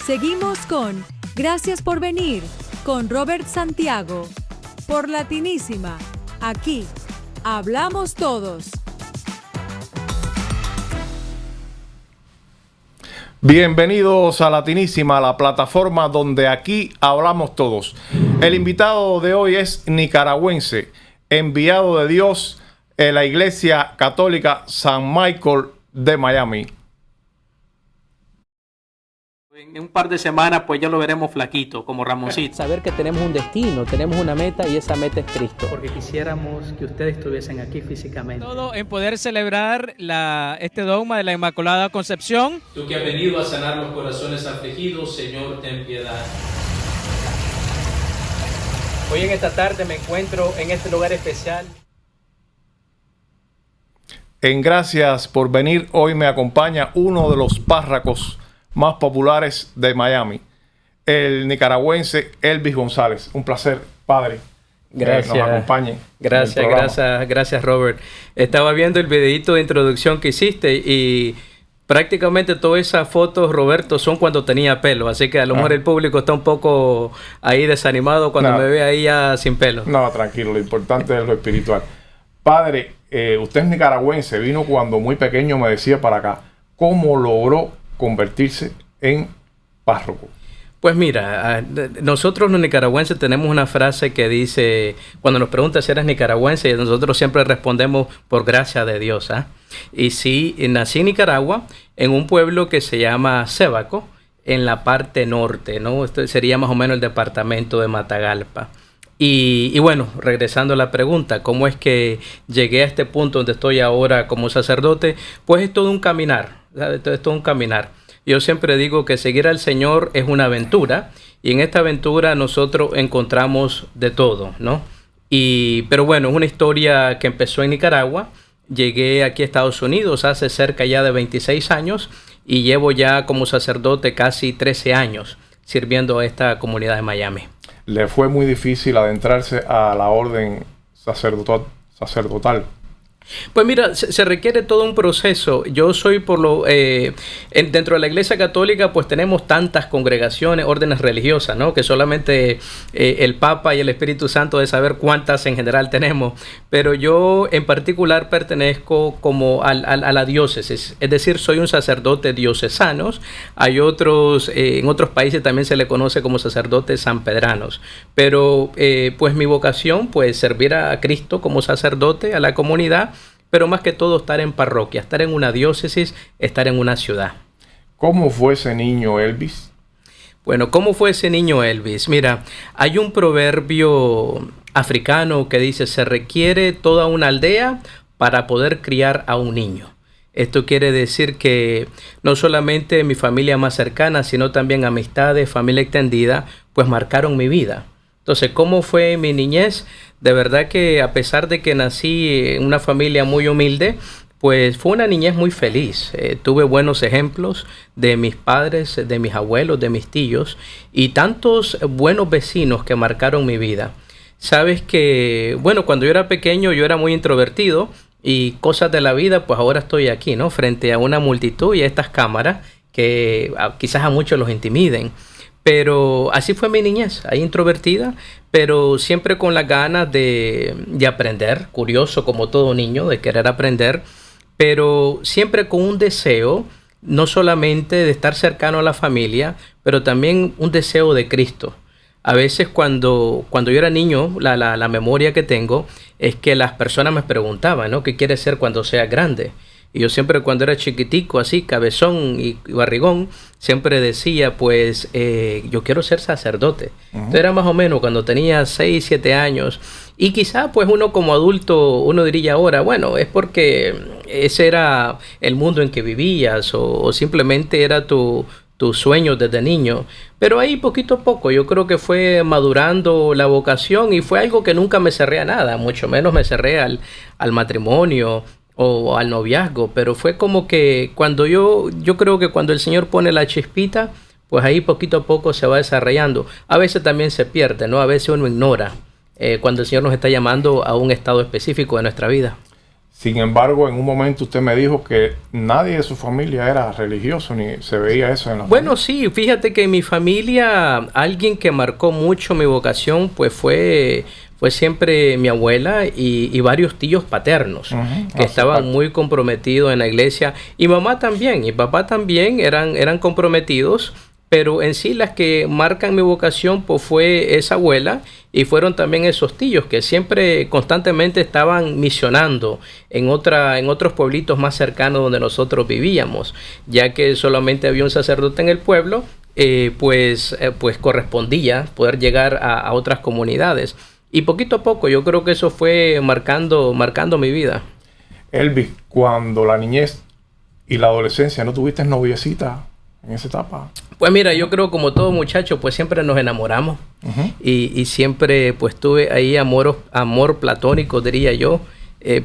Seguimos con Gracias por venir con Robert Santiago por Latinísima. Aquí hablamos todos. Bienvenidos a Latinísima, la plataforma donde aquí hablamos todos. El invitado de hoy es nicaragüense, enviado de Dios en la Iglesia Católica San Michael de Miami. En un par de semanas pues ya lo veremos flaquito, como Ramoncito. Saber que tenemos un destino, tenemos una meta y esa meta es Cristo. Porque quisiéramos que ustedes estuviesen aquí físicamente. Todo en poder celebrar este dogma de la Inmaculada Concepción. Tú que has venido a sanar los corazones afligidos, Señor, ten piedad. Hoy en esta tarde me encuentro en este lugar especial. En Gracias por venir, hoy me acompaña uno de los párrocos más populares de Miami, el nicaragüense Elvis González. Un placer, padre. Gracias. Que nos acompañe. Gracias Robert. Estaba viendo el videito de introducción que hiciste y prácticamente todas esas fotos, Roberto, son cuando tenía pelo, así que a lo mejor el público está un poco ahí desanimado cuando me ve ahí ya sin pelo. No, tranquilo, lo importante es lo espiritual. Padre, usted es nicaragüense, vino cuando muy pequeño, me decía, para acá. ¿Cómo logró convertirse en párroco? Pues mira, nosotros los nicaragüenses tenemos una frase que dice, cuando nos preguntan si eres nicaragüense, nosotros siempre respondemos por gracia de Dios. Y sí, nací en Nicaragua, en un pueblo que se llama Sébaco, en la parte norte, ¿no? Esto sería más o menos el departamento de Matagalpa. Y bueno, regresando a la pregunta, ¿cómo es que llegué a este punto donde estoy ahora como sacerdote? Pues es todo un caminar, ¿sabes? Es todo un caminar. Yo siempre digo que seguir al Señor es una aventura y en esta aventura nosotros encontramos de todo, ¿no? Pero bueno, es una historia que empezó en Nicaragua. Llegué aquí a Estados Unidos hace cerca ya de 26 años y llevo ya como sacerdote casi 13 años sirviendo a esta comunidad de Miami. ¿Le fue muy difícil adentrarse a la orden sacerdotal? Pues mira, se requiere todo un proceso. Yo soy dentro de la Iglesia Católica pues tenemos tantas congregaciones, órdenes religiosas, ¿no? Que solamente el Papa y el Espíritu Santo de saber cuántas en general tenemos. Pero yo en particular pertenezco como a la diócesis, es decir, soy un sacerdote diocesano. Hay otros, en otros países también se le conoce como sacerdotes sanpedranos. Pero pues mi vocación pues servir a Cristo como sacerdote, a la comunidad, pero más que todo estar en parroquia, estar en una diócesis, estar en una ciudad. ¿Cómo fue ese niño Elvis? Bueno, ¿cómo fue ese niño Elvis? Mira, hay un proverbio africano que dice, se requiere toda una aldea para poder criar a un niño. Esto quiere decir que no solamente mi familia más cercana, sino también amistades, familia extendida, pues marcaron mi vida. Entonces, ¿cómo fue mi niñez? De verdad que a pesar de que nací en una familia muy humilde, pues fue una niñez muy feliz. Tuve buenos ejemplos de mis padres, de mis abuelos, de mis tíos y tantos buenos vecinos que marcaron mi vida. Sabes que, bueno, cuando yo era pequeño yo era muy introvertido y cosas de la vida, pues ahora estoy aquí, ¿no? Frente a una multitud y a estas cámaras que quizás a muchos los intimiden. Pero así fue mi niñez, ahí introvertida, pero siempre con las ganas de aprender, curioso como todo niño, de querer aprender, pero siempre con un deseo, no solamente de estar cercano a la familia, pero también un deseo de Cristo. A veces cuando yo era niño, la memoria que tengo es que las personas me preguntaban, ¿no? ¿Qué quieres ser cuando seas grande? Y yo siempre cuando era chiquitico, así, cabezón y barrigón, siempre decía, pues, yo quiero ser sacerdote. Entonces era más o menos cuando tenía 6, 7 años. Y quizá, pues, uno como adulto, uno diría ahora, bueno, es porque ese era el mundo en que vivías o simplemente era tu sueño desde niño. Pero ahí poquito a poco yo creo que fue madurando la vocación y fue algo que nunca me cerré a nada, mucho menos me cerré al matrimonio o al noviazgo, pero fue como que cuando yo creo que cuando el Señor pone la chispita, pues ahí poquito a poco se va desarrollando. A veces también se pierde, ¿no? A veces uno ignora cuando el Señor nos está llamando a un estado específico de nuestra vida. Sin embargo, en un momento usted me dijo que nadie de su familia era religioso, ni se veía eso en la Bueno, sí, fíjate que en mi familia alguien que marcó mucho mi vocación pues fue siempre mi abuela y varios tíos paternos que estaban muy comprometidos en la iglesia, y mamá también y papá también eran comprometidos. Pero en sí las que marcan mi vocación pues fue esa abuela y fueron también esos tíos que siempre constantemente estaban misionando en otros pueblitos más cercanos donde nosotros vivíamos, ya que solamente había un sacerdote en el pueblo, pues correspondía poder llegar a otras comunidades. Y poquito a poco yo creo que eso fue marcando mi vida. Elvis, cuando la niñez y la adolescencia, ¿no tuviste noviecita en esa etapa? Pues mira, yo creo como todo muchacho, pues siempre nos enamoramos y siempre pues tuve ahí amor platónico, diría yo,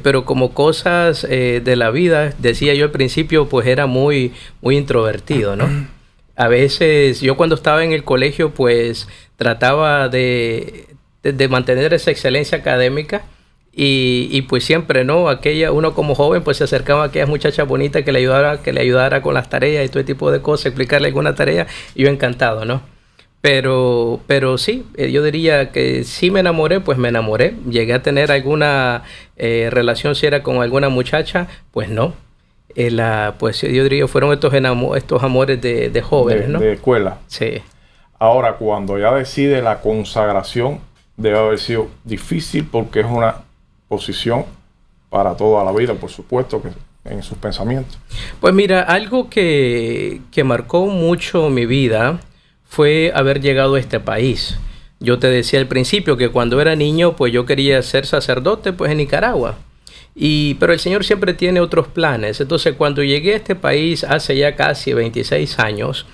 pero como cosas de la vida, decía yo al principio, pues era muy introvertido, ¿no? A veces yo cuando estaba en el colegio pues trataba de mantener esa excelencia académica. Y pues siempre, ¿no? Uno como joven pues se acercaba a aquellas muchachas bonitas que le ayudara con las tareas y todo tipo de cosas, explicarle alguna tarea, y yo encantado, ¿no? Pero sí, yo diría que sí me enamoré, pues me enamoré. Llegué a tener alguna relación seria con alguna muchacha, pues no. Pues yo diría que fueron estos amores de jóvenes, ¿no? De escuela. Sí. Ahora, cuando ya decide la consagración, debe haber sido difícil porque es una posición para toda la vida, por supuesto, que en sus pensamientos. Pues mira, algo que marcó mucho mi vida fue haber llegado a este país. Yo te decía al principio que cuando era niño, pues yo quería ser sacerdote, pues en Nicaragua. Pero el Señor siempre tiene otros planes. Entonces, cuando llegué a este país hace ya casi 26 años,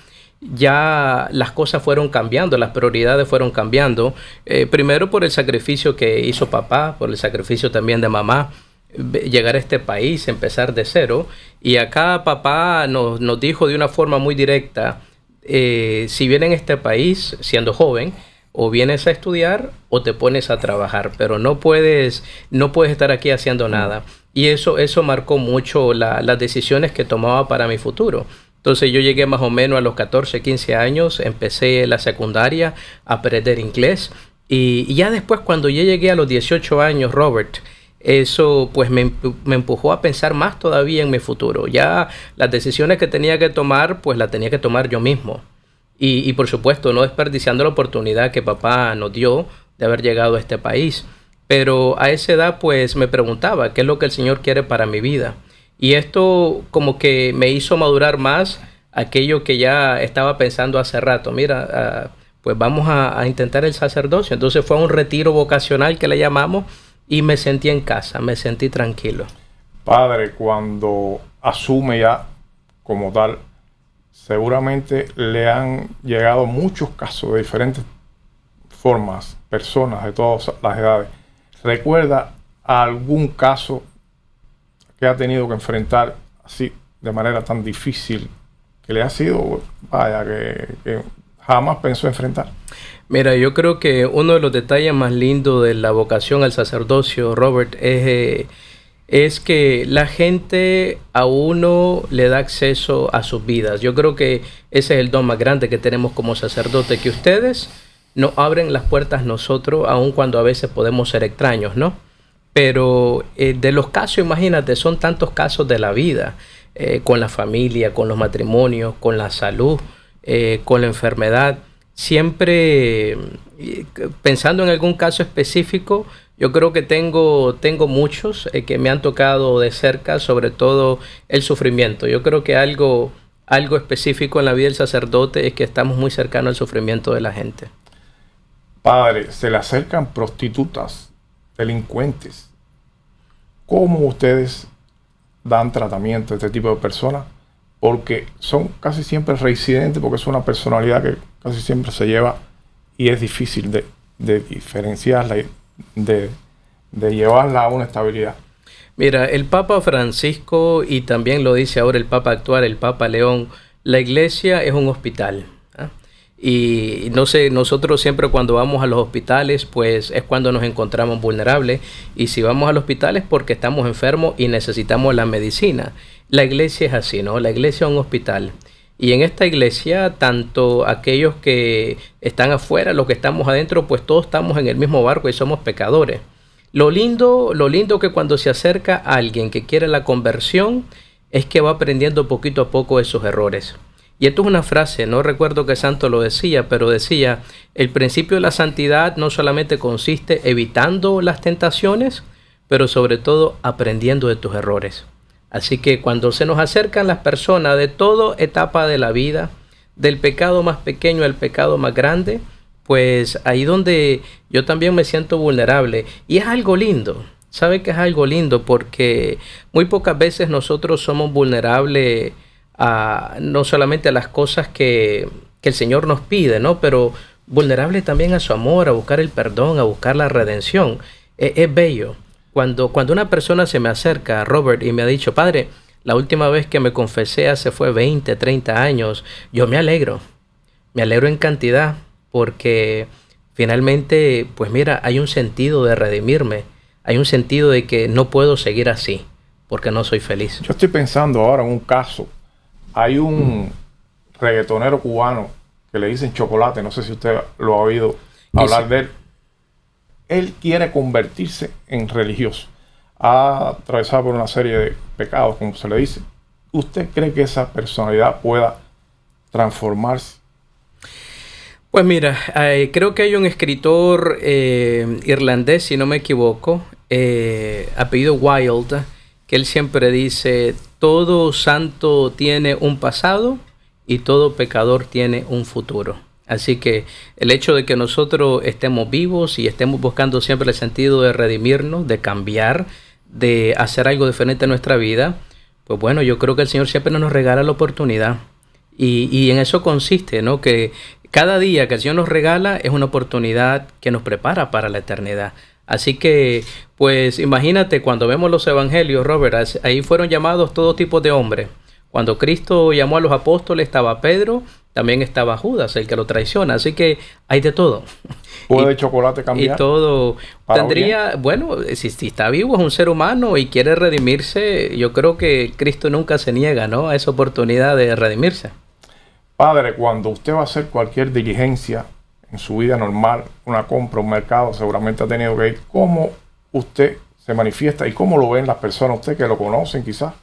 ya las cosas fueron cambiando, las prioridades fueron cambiando. Primero por el sacrificio que hizo papá, por el sacrificio también de mamá, llegar a este país, empezar de cero. Y acá papá nos dijo de una forma muy directa, si vienes a este país siendo joven, o vienes a estudiar o te pones a trabajar, pero no puedes estar aquí haciendo nada. Y eso marcó mucho las decisiones que tomaba para mi futuro. Entonces yo llegué más o menos a los 14, 15 años, empecé la secundaria a aprender inglés, y ya después cuando yo llegué a los 18 años, Robert, eso pues me empujó a pensar más todavía en mi futuro. Ya las decisiones que tenía que tomar, pues las tenía que tomar yo mismo. Y por supuesto, no desperdiciando la oportunidad que papá nos dio de haber llegado a este país. Pero a esa edad pues me preguntaba qué es lo que el Señor quiere para mi vida. Y esto como que me hizo madurar más aquello que ya estaba pensando hace rato. Mira, pues vamos a intentar el sacerdocio. Entonces fue un retiro vocacional que le llamamos y me sentí en casa, me sentí tranquilo. Padre, cuando asume ya como tal, seguramente le han llegado muchos casos de diferentes formas, personas de todas las edades. ¿Recuerda algún caso que ha tenido que enfrentar así de manera tan difícil que le ha sido, que jamás pensó enfrentar? Mira, yo creo que uno de los detalles más lindos de la vocación al sacerdocio, Robert, es que la gente a uno le da acceso a sus vidas. Yo creo que ese es el don más grande que tenemos como sacerdote, que ustedes nos abren las puertas nosotros, aun cuando a veces podemos ser extraños, ¿no? Pero de los casos, imagínate, son tantos casos de la vida, con la familia, con los matrimonios, con la salud, con la enfermedad. Siempre pensando en algún caso específico, yo creo que tengo muchos que me han tocado de cerca, sobre todo el sufrimiento. Yo creo que algo específico en la vida del sacerdote es que estamos muy cercanos al sufrimiento de la gente. Padre, se le acercan prostitutas, delincuentes. ¿Cómo ustedes dan tratamiento a este tipo de personas? Porque son casi siempre reincidentes, porque es una personalidad que casi siempre se lleva y es difícil de diferenciarla y de llevarla a una estabilidad. Mira, el Papa Francisco, y también lo dice ahora el Papa actual, el Papa León, la iglesia es un hospital, ¿eh? Y no sé, nosotros siempre cuando vamos a los hospitales, pues es cuando nos encontramos vulnerables. Y si vamos a los hospitales porque estamos enfermos y necesitamos la medicina. La iglesia es así, ¿no? La iglesia es un hospital. Y en esta iglesia, tanto aquellos que están afuera, los que estamos adentro, pues todos estamos en el mismo barco y somos pecadores. Lo lindo que cuando se acerca a alguien que quiere la conversión es que va aprendiendo poquito a poco esos errores. Y esto es una frase, no recuerdo qué santo lo decía, pero decía, el principio de la santidad no solamente consiste evitando las tentaciones, pero sobre todo aprendiendo de tus errores. Así que cuando se nos acercan las personas de toda etapa de la vida, del pecado más pequeño al pecado más grande, pues ahí donde yo también me siento vulnerable. Y es algo lindo, ¿sabe que es algo lindo? Porque muy pocas veces nosotros somos vulnerables no solamente a las cosas que el Señor nos pide, ¿no? Pero vulnerable también a su amor, a buscar el perdón, a buscar la redención. Es bello. Cuando una persona se me acerca, Robert, y me ha dicho, padre, la última vez que me confesé fue 20, 30 años, yo me alegro en cantidad, porque finalmente, pues mira, hay un sentido de redimirme, hay un sentido de que no puedo seguir así, porque no soy feliz. Yo estoy pensando ahora en un caso. Hay un reggaetonero cubano que le dicen Chocolate, no sé si usted lo ha oído hablar de él. Él quiere convertirse en religioso. Ha atravesado por una serie de pecados, como se le dice. ¿Usted cree que esa personalidad pueda transformarse? Pues mira, creo que hay un escritor irlandés, si no me equivoco, apellido Wilde, que él siempre dice, todo santo tiene un pasado y todo pecador tiene un futuro. Así que el hecho de que nosotros estemos vivos y estemos buscando siempre el sentido de redimirnos, de cambiar, de hacer algo diferente en nuestra vida, pues bueno, yo creo que el Señor siempre nos regala la oportunidad. Y en eso consiste, ¿no? Que cada día que el Señor nos regala es una oportunidad que nos prepara para la eternidad. Así que, pues imagínate, cuando vemos los evangelios, Robert, ahí fueron llamados todo tipo de hombres. Cuando Cristo llamó a los apóstoles estaba Pedro, también estaba Judas, el que lo traiciona. Así que hay de todo. ¿Puede Chocolate cambiar? Y todo tendría, bien? Bueno, si está vivo, es un ser humano y quiere redimirse, yo creo que Cristo nunca se niega, ¿no?, a esa oportunidad de redimirse. Padre, cuando usted va a hacer cualquier diligencia en su vida normal, una compra, un mercado, seguramente ha tenido que ir. ¿Cómo usted se manifiesta y cómo lo ven las personas, usted que lo conocen quizás?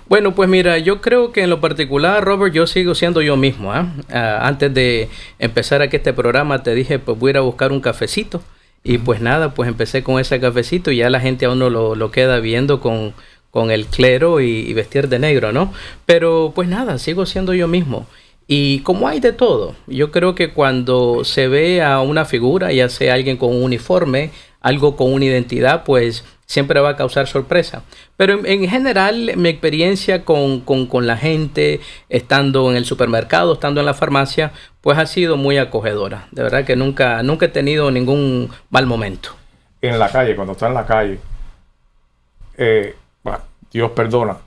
Bueno, pues mira, yo creo que en lo particular, Robert, yo sigo siendo yo mismo. Antes de empezar aquí este programa te dije, pues voy a ir a buscar un cafecito. Y pues nada, pues empecé con ese cafecito y ya la gente a uno lo queda viendo con el clero y vestir de negro, ¿no? Pero pues nada, sigo siendo yo mismo. Y como hay de todo, yo creo que cuando se ve a una figura, ya sea alguien con un uniforme, algo con una identidad, pues siempre va a causar sorpresa. Pero en general, mi experiencia con la gente, estando en el supermercado, estando en la farmacia, pues ha sido muy acogedora. De verdad que nunca he tenido ningún mal momento. En la calle, cuando está en la calle, Dios perdona,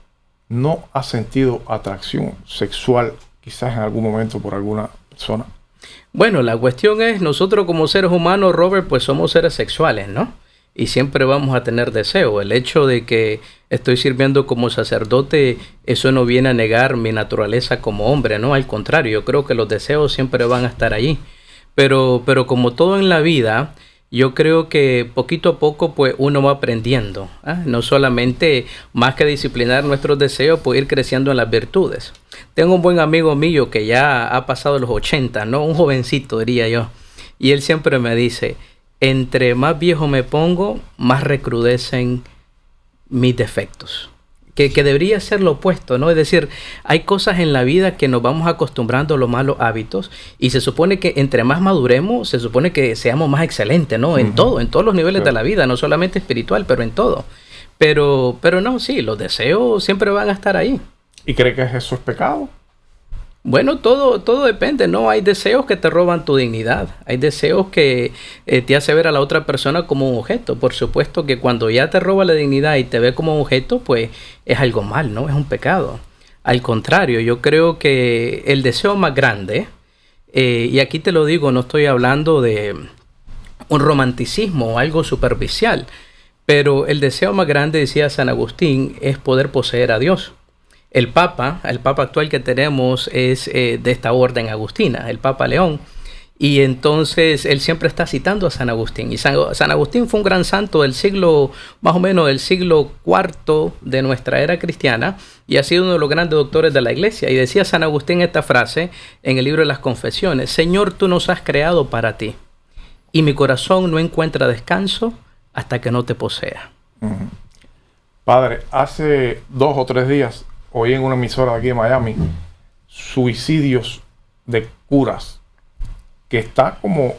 ¿no ha sentido atracción sexual quizás en algún momento por alguna persona? Bueno, la cuestión es, nosotros como seres humanos, Robert, pues somos seres sexuales, ¿no? Y siempre vamos a tener deseo. El hecho de que estoy sirviendo como sacerdote, eso no viene a negar mi naturaleza como hombre, ¿no? Al contrario, yo creo que los deseos siempre van a estar allí. Pero como todo en la vida, yo creo que poquito a poco pues uno va aprendiendo. No solamente más que disciplinar nuestros deseos, pues ir creciendo en las virtudes. Tengo un buen amigo mío que ya ha pasado los 80, ¿no? Un jovencito, diría yo. Y él siempre me dice, entre más viejo me pongo, más recrudecen mis defectos. Que debería ser lo opuesto, ¿no? Es decir, hay cosas en la vida que nos vamos acostumbrando a los malos hábitos y se supone que entre más maduremos, se supone que seamos más excelentes, ¿no? En todo, en todos los niveles de la vida, no solamente espiritual, pero en todo. Pero no, sí, los deseos siempre van a estar ahí. ¿Y cree que eso es pecado? Bueno, todo depende, ¿no? Hay deseos que te roban tu dignidad. Hay deseos que te hace ver a la otra persona como un objeto. Por supuesto que cuando ya te roba la dignidad y te ve como un objeto, pues es algo mal, ¿no? Es un pecado. Al contrario, yo creo que el deseo más grande Y aquí te lo digo, no estoy hablando de un romanticismo o algo superficial, pero el deseo más grande, decía San Agustín, es poder poseer a Dios. El Papa actual que tenemos es de esta orden agustina, el Papa León. Y entonces él siempre está citando a San Agustín. Y San Agustín fue un gran santo del siglo, más o menos del siglo IV de nuestra era cristiana, y ha sido uno de los grandes doctores de la iglesia. Y decía San Agustín esta frase en el libro de las Confesiones: Señor, tú nos has creado para ti, y mi corazón no encuentra descanso hasta que no te posea. Uh-huh. Padre, hace 2 o 3 días oí en una emisora de aquí de Miami suicidios de curas, que está como,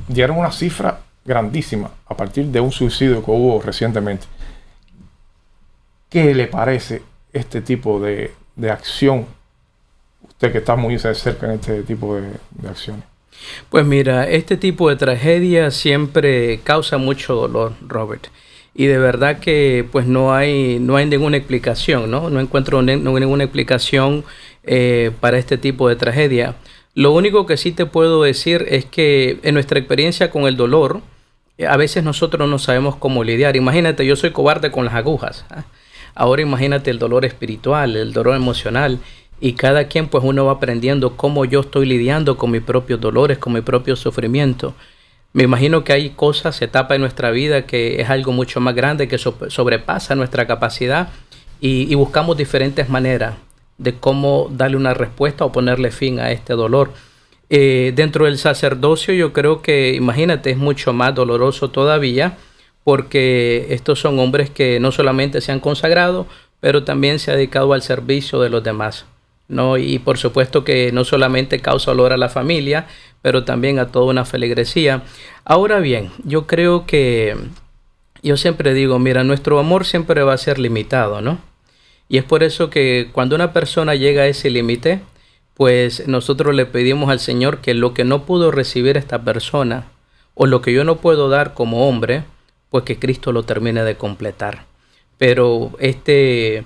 dieron una cifra grandísima a partir de un suicidio que hubo recientemente. ¿Qué le parece este tipo de acción? Usted que está muy cerca en este tipo de acciones. Pues mira, este tipo de tragedia siempre causa mucho dolor, Robert. Y de verdad que pues no hay ninguna explicación, ¿no? No encuentro ninguna explicación para este tipo de tragedia. Lo único que sí te puedo decir es que en nuestra experiencia con el dolor, a veces nosotros no sabemos cómo lidiar. Imagínate, yo soy cobarde con las agujas, ¿eh? Ahora imagínate el dolor espiritual, el dolor emocional. Y cada quien pues uno va aprendiendo cómo yo estoy lidiando con mis propios dolores, con mi propio sufrimiento. Me imagino que hay cosas, etapas en nuestra vida que es algo mucho más grande, que sobrepasa nuestra capacidad, y buscamos diferentes maneras de cómo darle una respuesta o ponerle fin a este dolor. Dentro del sacerdocio yo creo que, imagínate, es mucho más doloroso todavía, porque estos son hombres que no solamente se han consagrado, pero también se han dedicado al servicio de los demás, ¿no? Y por supuesto que no solamente causa dolor a la familia, pero también a toda una feligresía. Ahora bien, yo creo que, yo siempre digo, mira, nuestro amor siempre va a ser limitado, ¿no? Y es por eso que cuando una persona llega a ese límite, pues nosotros le pedimos al Señor que lo que no pudo recibir esta persona, o lo que yo no puedo dar como hombre, pues que Cristo lo termine de completar. Pero este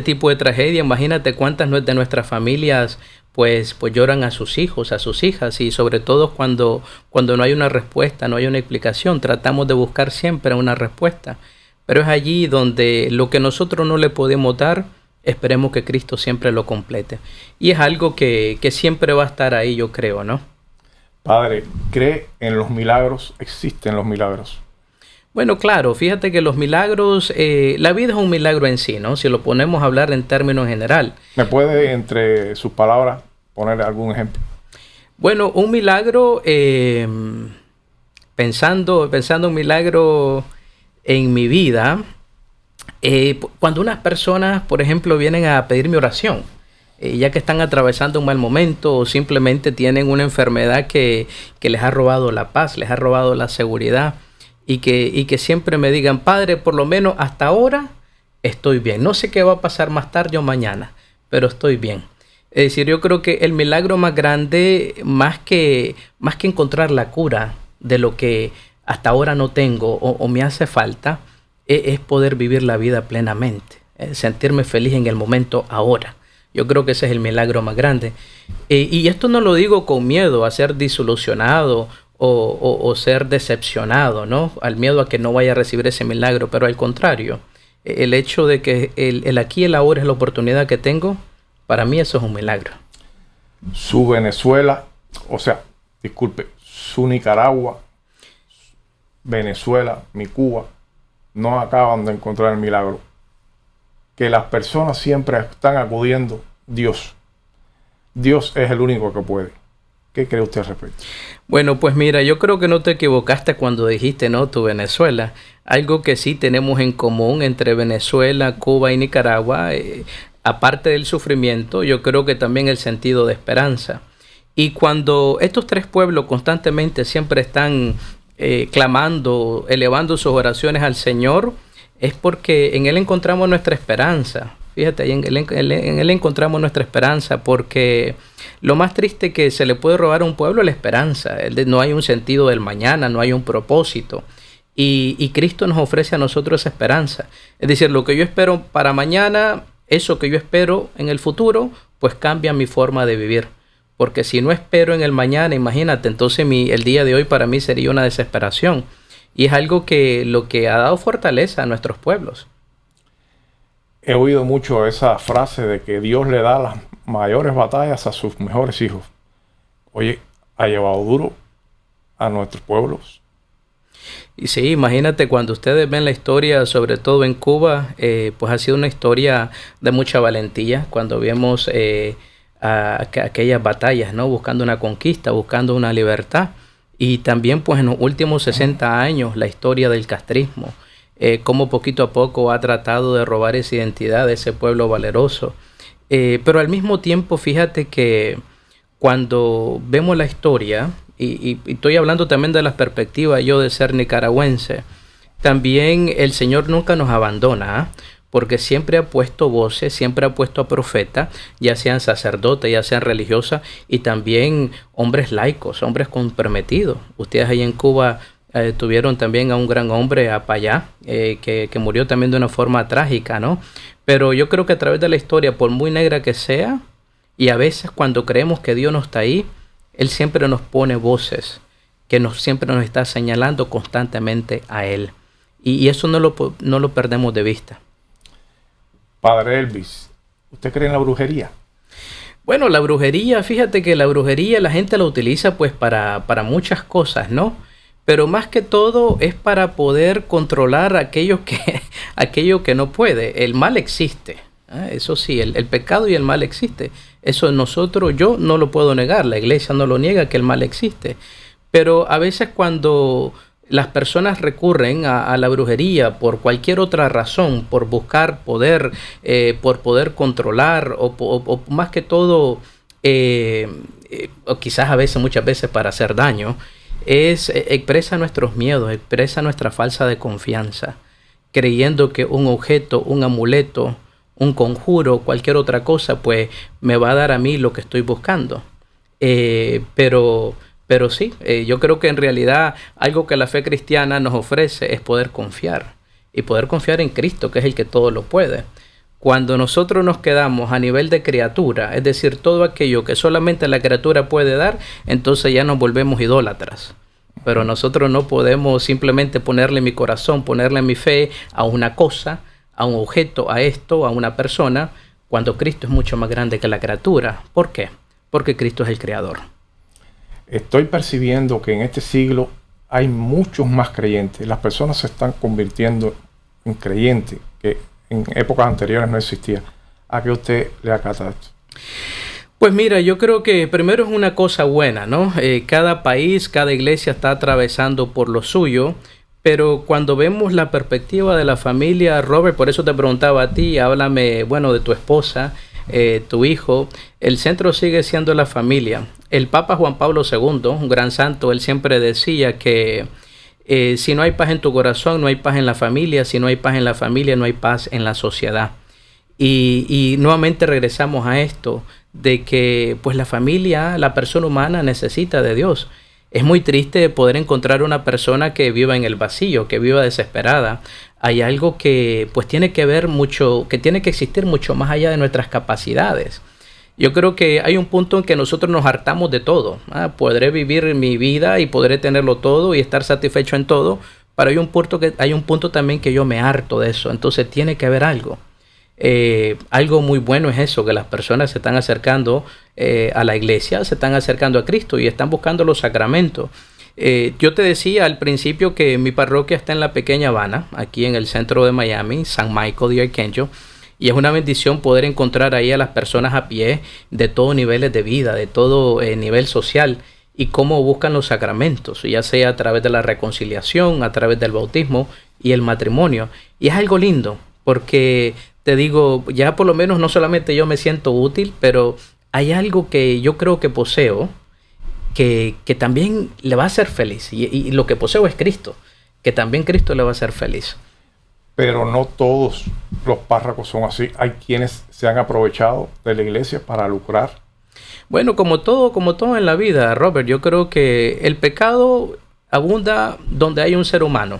tipo de tragedia, imagínate cuántas de nuestras familias pues lloran a sus hijos, a sus hijas, y sobre todo cuando no hay una respuesta, no hay una explicación, tratamos de buscar siempre una respuesta. Pero es allí donde lo que nosotros no le podemos dar, esperemos que Cristo siempre lo complete. Y es algo que siempre va a estar ahí, yo creo, ¿no? Padre, ¿cree en los milagros? ¿Existen los milagros? Bueno, claro, fíjate que los milagros, la vida es un milagro en sí, ¿no? Si lo ponemos a hablar en términos general. ¿Me puede, entre sus palabras, poner algún ejemplo? Bueno, un milagro, pensando un milagro en mi vida, cuando unas personas, por ejemplo, vienen a pedir mi oración, ya que están atravesando un mal momento o simplemente tienen una enfermedad que les ha robado la paz, les ha robado la seguridad, y que siempre me digan: Padre, por lo menos hasta ahora estoy bien. No sé qué va a pasar más tarde o mañana, pero estoy bien. Es decir, yo creo que el milagro más grande, más que encontrar la cura de lo que hasta ahora no tengo o me hace falta, es poder vivir la vida plenamente, sentirme feliz en el momento ahora. Yo creo que ese es el milagro más grande. Y esto no lo digo con miedo a ser disolucionado o ser decepcionado, ¿no? Al miedo a que no vaya a recibir ese milagro, pero al contrario, el hecho de que el aquí y el ahora es la oportunidad que tengo, para mí eso es un milagro. Su Venezuela, su Nicaragua, Venezuela, mi Cuba, no acaban de encontrar el milagro. Que las personas siempre están acudiendo Dios. Dios es el único que puede. ¿Qué cree usted al respecto? Bueno, pues mira, yo creo que no te equivocaste cuando dijiste, ¿no?, tu Venezuela. Algo que sí tenemos en común entre Venezuela, Cuba y Nicaragua, aparte del sufrimiento, yo creo que también el sentido de esperanza. Y cuando estos 3 pueblos constantemente siempre están clamando, elevando sus oraciones al Señor, es porque en Él encontramos nuestra esperanza. Fíjate, en él encontramos nuestra esperanza, porque lo más triste que se le puede robar a un pueblo es la esperanza. No hay un sentido del mañana, no hay un propósito. Y Cristo nos ofrece a nosotros esa esperanza. Es decir, lo que yo espero para mañana, eso que yo espero en el futuro, pues cambia mi forma de vivir. porque si no espero en el mañana, imagínate, entonces el día de hoy para mí sería una desesperación. Y es algo que lo que ha dado fortaleza a nuestros pueblos. He oído mucho esa frase de que Dios le da las mayores batallas a sus mejores hijos. Oye, ha llevado duro a nuestros pueblos. Y sí, imagínate cuando ustedes ven la historia, sobre todo en Cuba, pues ha sido una historia de mucha valentía. Cuando vemos aquellas batallas, ¿no? Buscando una conquista, buscando una libertad. Y también pues en los últimos 60 años la historia del castrismo, cómo poquito a poco ha tratado de robar esa identidad de ese pueblo valeroso. Pero al mismo tiempo, fíjate que cuando vemos la historia, y estoy hablando también de la perspectiva yo de ser nicaragüense, también el Señor nunca nos abandona, porque siempre ha puesto voces, siempre ha puesto a profetas, ya sean sacerdotes, ya sean religiosas, y también hombres laicos, hombres comprometidos. Ustedes ahí en Cuba tuvieron también a un gran hombre, a Payá, que murió también de una forma trágica, ¿no? Pero yo creo que a través de la historia, por muy negra que sea, y a veces cuando creemos que Dios no está ahí, Él siempre nos pone voces, que siempre nos está señalando constantemente a Él. Y eso no lo perdemos de vista. Padre Elvis, ¿usted cree en la brujería? Bueno, la brujería, fíjate que la brujería la gente la utiliza pues para muchas cosas, ¿no? Pero más que todo es para poder controlar aquello que no puede. El mal existe, ¿eh? Eso sí, el pecado y el mal existe. Eso yo no lo puedo negar, la iglesia no lo niega que el mal existe. Pero a veces cuando las personas recurren a la brujería por cualquier otra razón, por buscar poder, por poder controlar o más que todo, o quizás muchas veces para hacer daño, expresa nuestros miedos, expresa nuestra falsa de confianza, creyendo que un objeto, un amuleto, un conjuro, cualquier otra cosa, pues me va a dar a mí lo que estoy buscando. Pero sí, yo creo que en realidad algo que la fe cristiana nos ofrece es poder confiar. Y poder confiar en Cristo, que es el que todo lo puede. Cuando nosotros nos quedamos a nivel de criatura, es decir, todo aquello que solamente la criatura puede dar, entonces ya nos volvemos idólatras. Pero nosotros no podemos simplemente ponerle mi corazón, ponerle mi fe a una cosa, a un objeto, a esto, a una persona, cuando Cristo es mucho más grande que la criatura. ¿Por qué? Porque Cristo es el creador. Estoy percibiendo que en este siglo hay muchos más creyentes. Las personas se están convirtiendo en creyentes que en épocas anteriores no existía. ¿A qué usted le acata esto? Pues mira, yo creo que primero es una cosa buena, ¿no? Cada país, cada iglesia está atravesando por lo suyo, pero cuando vemos la perspectiva de la familia, Robert, por eso te preguntaba a ti, háblame, bueno, de tu esposa, tu hijo. El centro sigue siendo la familia. El Papa Juan Pablo II, un gran santo, él siempre decía que si no hay paz en tu corazón, no hay paz en la familia. Si no hay paz en la familia, no hay paz en la sociedad. Y nuevamente regresamos a esto, de que pues la familia, la persona humana necesita de Dios. Es muy triste poder encontrar una persona que viva en el vacío, que viva desesperada. Hay algo que pues tiene que ver mucho, que tiene que existir mucho más allá de nuestras capacidades. Yo creo que hay un punto en que nosotros nos hartamos de todo. Podré vivir mi vida y podré tenerlo todo y estar satisfecho en todo, pero hay un punto también que yo me harto de eso. Entonces tiene que haber algo. Algo muy bueno es eso, que las personas se están acercando a la iglesia, se están acercando a Cristo y están buscando los sacramentos. Yo te decía al principio que mi parroquia está en la pequeña Habana, aquí en el centro de Miami, San Michael de Arcángel. Y es una bendición poder encontrar ahí a las personas a pie de todos niveles de vida, de todo nivel social, y cómo buscan los sacramentos, ya sea a través de la reconciliación, a través del bautismo y el matrimonio. Y es algo lindo, porque te digo, ya por lo menos no solamente yo me siento útil, pero hay algo que yo creo que poseo, que también le va a hacer feliz. Y lo que poseo es Cristo, que también Cristo le va a hacer feliz. Pero no todos los párrocos son así. Hay quienes se han aprovechado de la iglesia para lucrar. Bueno, como todo en la vida, Robert, yo creo que el pecado abunda donde hay un ser humano.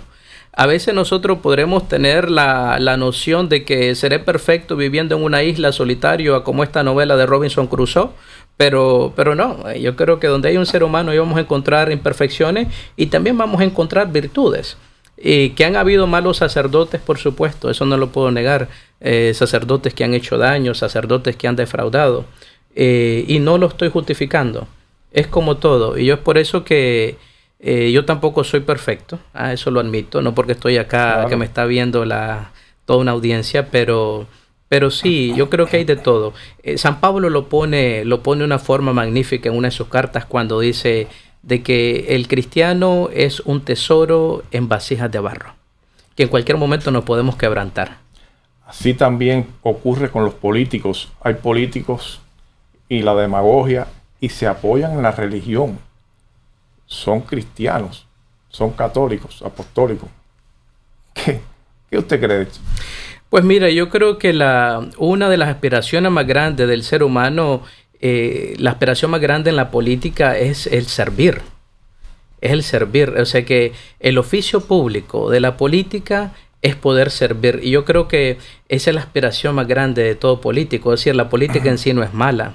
A veces nosotros podremos tener la noción de que seré perfecto viviendo en una isla solitario, como esta novela de Robinson Crusoe, Pero no, yo creo que donde hay un ser humano ahí vamos a encontrar imperfecciones y también vamos a encontrar virtudes. Y que han habido malos sacerdotes, por supuesto, eso no lo puedo negar. Sacerdotes que han hecho daño, sacerdotes que han defraudado. Y no lo estoy justificando. Es como todo. Y yo es por eso que yo tampoco soy perfecto. Eso lo admito. No porque estoy acá, claro, que me está viendo toda una audiencia, pero sí, yo creo que hay de todo. San Pablo lo pone de una forma magnífica en una de sus cartas cuando dice de que el cristiano es un tesoro en vasijas de barro, que en cualquier momento nos podemos quebrantar. Así también ocurre con los políticos. Hay políticos y la demagogia y se apoyan en la religión. Son cristianos, son católicos, apostólicos. ¿Qué usted cree de esto? Pues mira, yo creo que una de las aspiraciones más grandes del ser humano, la aspiración más grande en la política es el servir. Es el servir. O sea que el oficio público de la política es poder servir. Y yo creo que esa es la aspiración más grande de todo político. Es decir, la política en sí no es mala.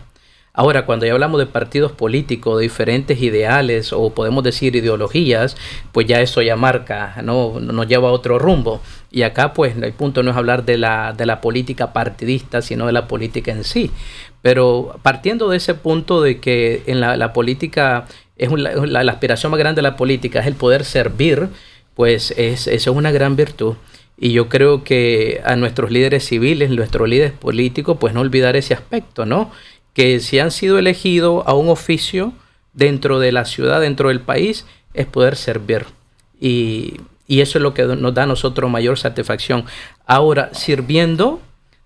Ahora, cuando ya hablamos de partidos políticos, de diferentes ideales o podemos decir ideologías, pues ya eso ya marca, ¿no? Nos lleva a otro rumbo. Y acá pues el punto no es hablar de la política partidista, sino de la política en sí. Pero partiendo de ese punto de que en la política, la aspiración más grande de la política es el poder servir, pues eso es una gran virtud. Y yo creo que a nuestros líderes civiles, nuestros líderes políticos, pues no olvidar ese aspecto, ¿no? Que si han sido elegidos a un oficio dentro de la ciudad, dentro del país, es poder servir. Y eso es lo que nos da a nosotros mayor satisfacción. Ahora, sirviendo,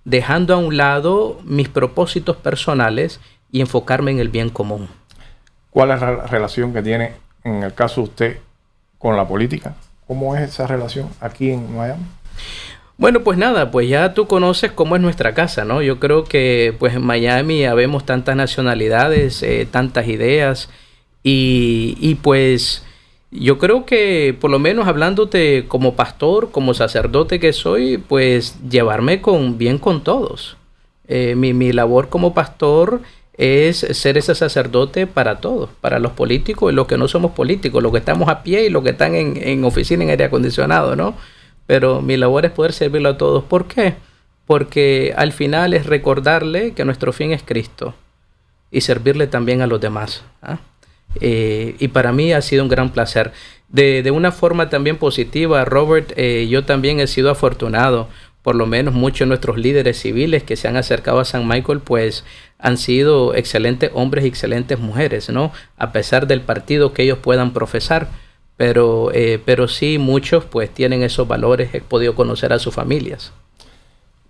dejando a un lado mis propósitos personales y enfocarme en el bien común. ¿Cuál es la relación que tiene, en el caso de usted, con la política? ¿Cómo es esa relación aquí en Miami? Bueno, pues nada, pues ya tú conoces cómo es nuestra casa, ¿no? Yo creo que pues en Miami habemos tantas nacionalidades, tantas ideas y pues yo creo que por lo menos hablándote como pastor, como sacerdote que soy, pues llevarme bien con todos. Mi labor como pastor es ser ese sacerdote para todos, para los políticos y los que no somos políticos, los que estamos a pie y los que están en oficina en aire acondicionado, ¿no? Pero mi labor es poder servirlo a todos. ¿Por qué? Porque al final es recordarle que nuestro fin es Cristo y servirle también a los demás. Y para mí ha sido un gran placer. De una forma también positiva, Robert, yo también he sido afortunado. Por lo menos muchos de nuestros líderes civiles que se han acercado a San Michael, pues han sido excelentes hombres y excelentes mujeres, ¿no? A pesar del partido que ellos puedan profesar. Pero sí, muchos pues tienen esos valores, he podido conocer a sus familias.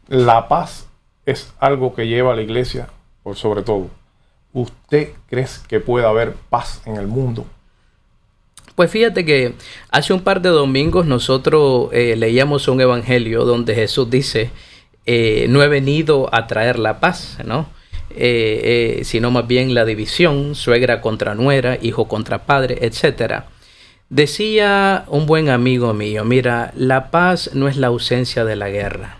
La paz es algo que lleva a la iglesia por sobre todo. ¿Usted cree que puede haber paz en el mundo? Pues fíjate que hace un par de domingos nosotros leíamos un evangelio donde Jesús dice, no he venido a traer la paz, ¿no? Sino más bien la división, suegra contra nuera, hijo contra padre, etcétera. Decía un buen amigo mío, mira, la paz no es la ausencia de la guerra,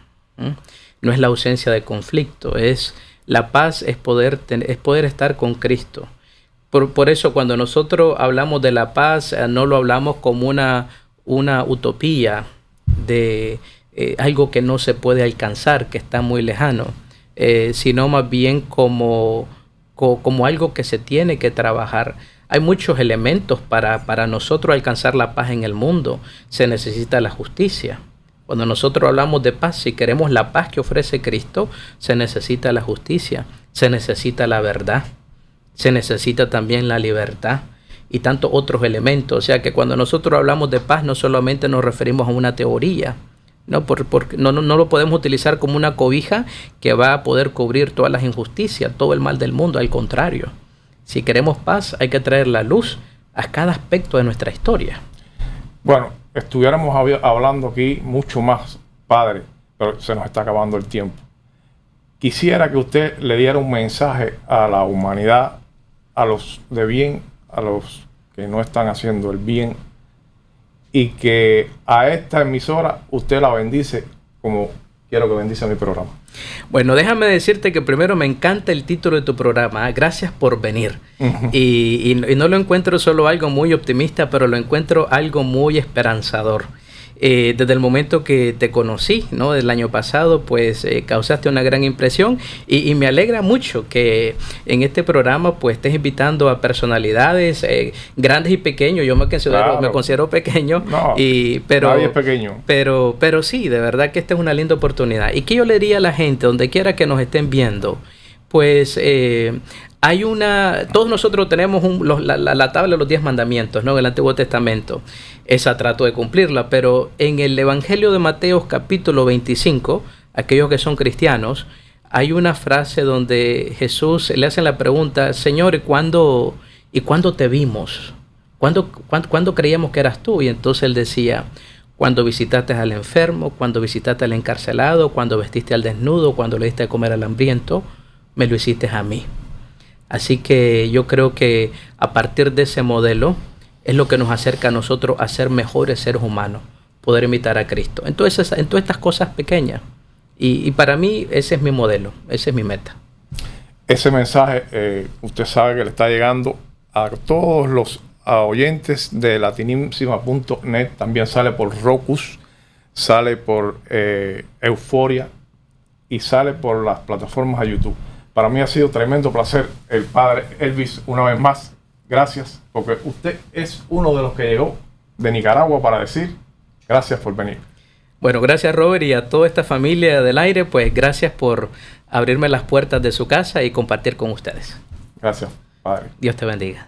no es la ausencia de conflicto, la paz es poder estar con Cristo. Por eso cuando nosotros hablamos de la paz, no lo hablamos como una utopía de algo que no se puede alcanzar, que está muy lejano, sino más bien como algo que se tiene que trabajar. Hay muchos elementos para nosotros alcanzar la paz en el mundo. Se necesita la justicia. Cuando nosotros hablamos de paz, si queremos la paz que ofrece Cristo, se necesita la justicia, se necesita la verdad, se necesita también la libertad y tantos otros elementos. O sea que cuando nosotros hablamos de paz, no solamente nos referimos a una teoría, no lo podemos utilizar como una cobija que va a poder cubrir todas las injusticias, todo el mal del mundo. Al contrario, si queremos paz, hay que traer la luz a cada aspecto de nuestra historia. Bueno, estuviéramos hablando aquí mucho más, padre, pero se nos está acabando el tiempo. Quisiera que usted le diera un mensaje a la humanidad, a los de bien, a los que no están haciendo el bien, y que a esta emisora usted la bendice como quiero que bendiga mi programa. Bueno, déjame decirte que primero me encanta el título de tu programa. Gracias por venir. Y no lo encuentro solo algo muy optimista, pero lo encuentro algo muy esperanzador. Desde el momento que te conocí, ¿no? Del año pasado, pues causaste una gran impresión y me alegra mucho que en este programa pues estés invitando a personalidades grandes y pequeños. Yo me considero pequeño, no, pero nadie es pequeño. Pero sí, de verdad que esta es una linda oportunidad. ¿Y qué yo le diría a la gente, donde quiera que nos estén viendo? Pues todos nosotros tenemos la tabla de los 10 mandamientos, ¿no? En el Antiguo Testamento. Esa trato de cumplirla, pero en el Evangelio de Mateo capítulo 25, aquellos que son cristianos, hay una frase donde Jesús le hace la pregunta: Señor, ¿y cuándo te vimos? ¿Cuándo creíamos que eras tú? Y entonces él decía: cuando visitaste al enfermo, cuando visitaste al encarcelado, cuando vestiste al desnudo, cuando le diste de comer al hambriento, me lo hiciste a mí. Así que yo creo que a partir de ese modelo es lo que nos acerca a nosotros a ser mejores seres humanos, poder imitar a Cristo. Entonces, en todas estas cosas pequeñas. Y para mí ese es mi modelo, esa es mi meta. Ese mensaje, usted sabe que le está llegando a todos los oyentes de latinísima.net. También sale por Rocus, sale por Euforia y sale por las plataformas de YouTube. Para mí ha sido tremendo placer, el padre Elvis, una vez más. Gracias, porque usted es uno de los que llegó de Nicaragua para decir gracias por venir. Bueno, gracias Robert, y a toda esta familia del aire, pues gracias por abrirme las puertas de su casa y compartir con ustedes. Gracias, padre. Dios te bendiga.